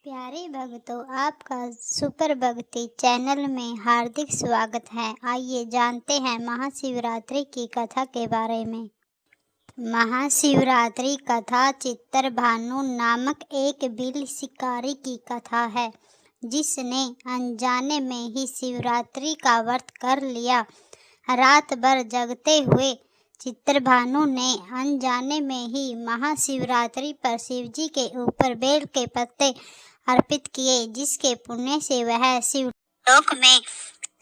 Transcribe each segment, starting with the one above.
प्यारे भक्तों, आपका सुपर भक्ति चैनल में हार्दिक स्वागत है। आइए जानते हैं महाशिवरात्रि की कथा के बारे में। महाशिवरात्रि कथा चित्रभानु नामक एक बिल शिकारी की कथा है, जिसने अनजाने में ही शिवरात्रि का व्रत कर लिया। रात भर जगते हुए चित्रभानु ने अनजाने में ही महाशिवरात्रि पर शिवजी के ऊपर बेल के पत्ते अर्पित किए, जिसके पुण्य से वह शिवलोक में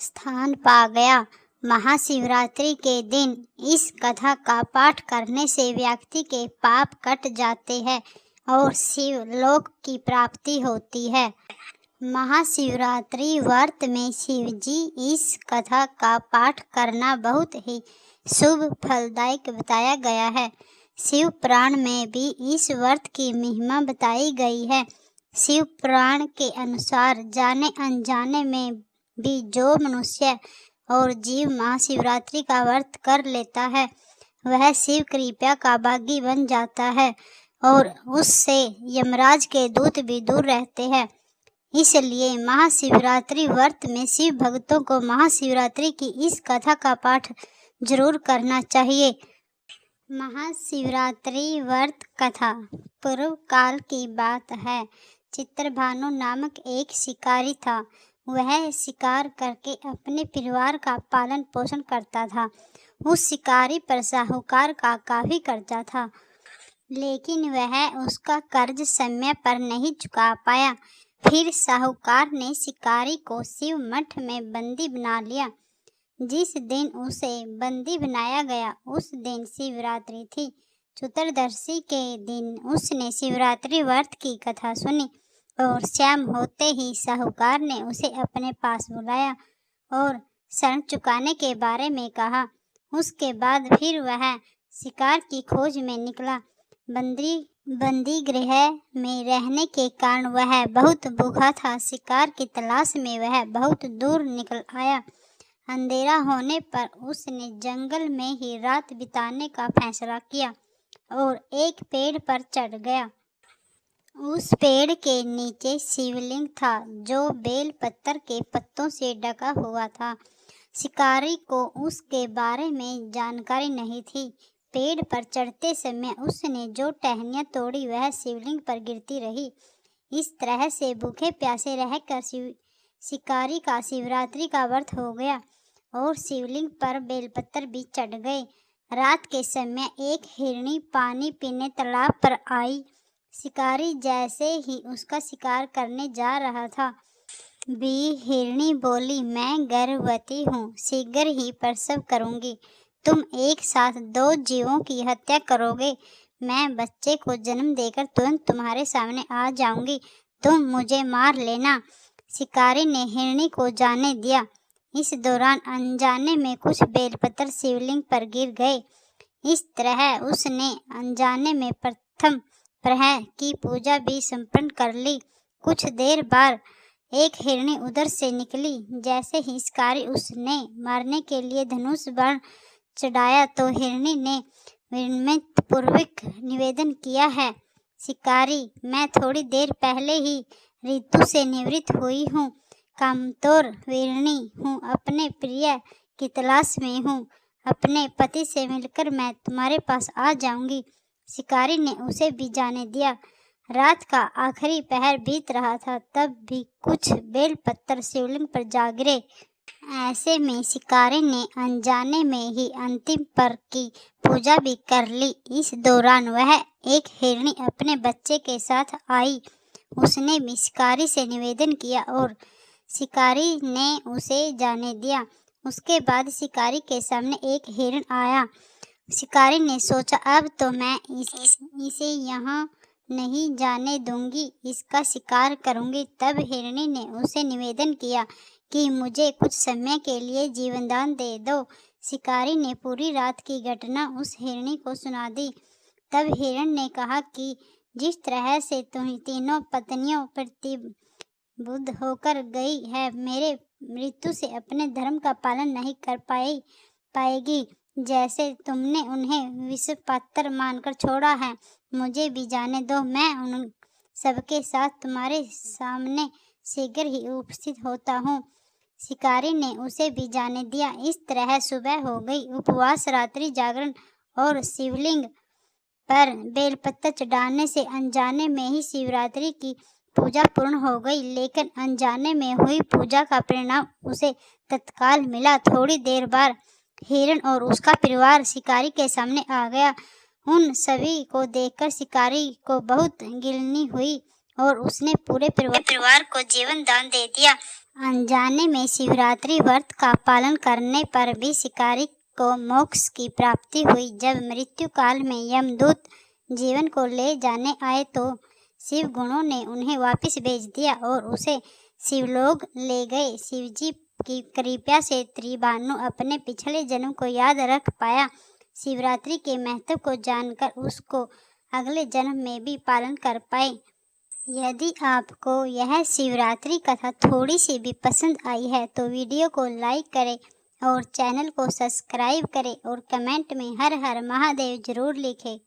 स्थान पा गया। महाशिवरात्रि के दिन इस कथा का पाठ करने से व्यक्ति के पाप कट जाते हैं और शिवलोक की प्राप्ति होती है। महाशिवरात्रि व्रत में शिवजी इस कथा का पाठ करना बहुत ही शुभ फलदायक बताया गया है। शिव पुराण में भी इस व्रत की महिमा बताई गई है। शिव पुराण के अनुसार जाने अनजाने में भी जो मनुष्य और जीव महाशिवरात्रि का व्रत कर लेता है, वह शिव कृपा का भागी बन जाता है और उससे यमराज के दूत भी दूर रहते हैं। इसलिए महाशिवरात्रि व्रत में शिव भक्तों को महाशिवरात्रि की इस कथा का पाठ जरूर करना चाहिए। महाशिवरात्रि व्रत कथा पूर्व काल की बात है। चित्रभानु नामक एक शिकारी था। वह शिकार करके अपने परिवार का पालन पोषण करता था। उस शिकारी पर साहूकार का काफी कर्जा था, लेकिन वह उसका कर्ज समय पर नहीं चुका पाया। फिर साहूकार ने शिकारी को शिव मठ में बंदी बना लिया। जिस दिन उसे बंदी बनाया गया, उस दिन शिवरात्रि थी। चतुर्दशी के दिन उसने शिवरात्रि व्रत की कथा सुनी और शाम होते ही साहूकार ने उसे अपने पास बुलाया और ऋण चुकाने के बारे में कहा। उसके बाद फिर वह शिकार की खोज में निकला। बंदी गृह में रहने के कारण वह बहुत भूखा था। शिकार की तलाश में वह बहुत दूर निकल आया। अंधेरा होने पर उसने जंगल में ही रात बिताने का फैसला किया और एक पेड़ पर चढ़ गया। उस पेड़ के नीचे शिवलिंग था, जो बेल पत्तर के पत्तों से ढका हुआ था। शिकारी को उसके बारे में जानकारी नहीं थी। पेड़ पर चढ़ते समय उसने जो टहनियाँ तोड़ी, वह शिवलिंग पर गिरती रही। इस तरह से भूखे प्यासे रहकर शिकारी का शिवरात्रि का व्रत हो गया और शिवलिंग पर बेलपत्र भी चढ़ गए। रात के समय एक हिरनी पानी पीने तालाब पर आई। शिकारी जैसे ही उसका शिकार करने जा रहा था, हिरनी बोली, मैं गर्भवती हूँ, शीघ्र ही प्रसव करूँगी। तुम एक साथ दो जीवों की हत्या करोगे। मैं बच्चे को जन्म देकर तुरंत तुम्हारे सामने आ जाऊंगी। तुम मुझे मार लेना। शिकारी ने हिरनी को जाने दिया। इस दौरान अनजाने में कुछ बेलपत्र शिवलिंग पर गिर गए। इस तरह उसने अनजाने में प्रथम प्रहर की पूजा भी संपन्न कर ली। कुछ देर बाद एक हिरनी उधर से निकली। जैसे ही शिकारी उसने मारने के लिए धनुष बाण चढ़ाया, तो हिरनी ने विनम्रतापूर्वक निवेदन किया है, शिकारी, मैं थोड़ी देर पहले ही ऋतु से निवृत्त हुई हूँ। कामतोर हिरनी हूँ, अपने प्रिय की तलाश में हूँ। अपने पति से मिलकर मैं तुम्हारे पास आ जाऊंगी। शिकारी ने उसे भी जाने दिया। रात का आखिरी पहर बीत रहा था, तब भी कुछ बेल पत्थर शिवलिंग पर जा गिरे। ऐसे में शिकारी ने अनजाने में ही अंतिम पर की पूजा भी कर ली। इस दौरान वह एक हिरनी अपने बच्चे के साथ आई। उसने भी शिकारी से निवेदन किया और शिकारी ने उसे जाने दिया। उसके बाद शिकारी के सामने एक हिरण आया। शिकारी ने सोचा, अब तो मैं इसे यहाँ नहीं जाने दूंगी, इसका शिकार करूंगी। तब हिरनी ने उसे निवेदन किया कि मुझे कुछ समय के लिए जीवनदान दे दो। शिकारी ने पूरी रात की घटना उस हिरनी को सुना दी। तब हिरण ने कहा कि जिस तरह से तुम तीनों पत्नियों प्रतिबद्ध होकर गई है, मेरे मृत्यु से अपने धर्म का पालन नहीं कर पाएगी। जैसे तुमने उन्हें विष पात्र मानकर छोड़ा है, मुझे भी जाने दो। मैं सबके साथ तुम्हारे सामने शीघ्र ही उपस्थित होता हूँ। शिकारी ने उसे भी जाने दिया। इस तरह सुबह हो गई। उपवास, रात्रि जागरण और शिवलिंग पर बेलपत्र चढ़ाने से अनजाने में ही शिवरात्रि की पूजा पूर्ण हो गई। लेकिन अनजाने में हुई पूजा का परिणाम उसे तत्काल मिला। थोड़ी देर बाद हिरण और उसका परिवार शिकारी के सामने आ गया। उन सभी को देखकर शिकारी को बहुत गिल्नी हुई और उसने पूरे परिवार को जीवन दान दे दिया। अनजाने में शिवरात्रि व्रत का पालन करने पर भी शिकारी को मोक्ष की प्राप्ति हुई। जब मृत्यु काल में यमदूत जीवन को ले जाने आए तो शिव गुणों ने उन्हें वापस भेज दिया और उसे शिवलोक ले गए। शिवजी की कृपा से त्रिभानु अपने पिछले जन्म को याद रख पाया। शिवरात्रि के महत्व को जानकर उसको अगले जन्म में भी पालन कर पाए। यदि आपको यह शिवरात्रि कथा थोड़ी सी भी पसंद आई है तो वीडियो को लाइक करें और चैनल को सब्सक्राइब करें और कमेंट में हर हर महादेव जरूर लिखें।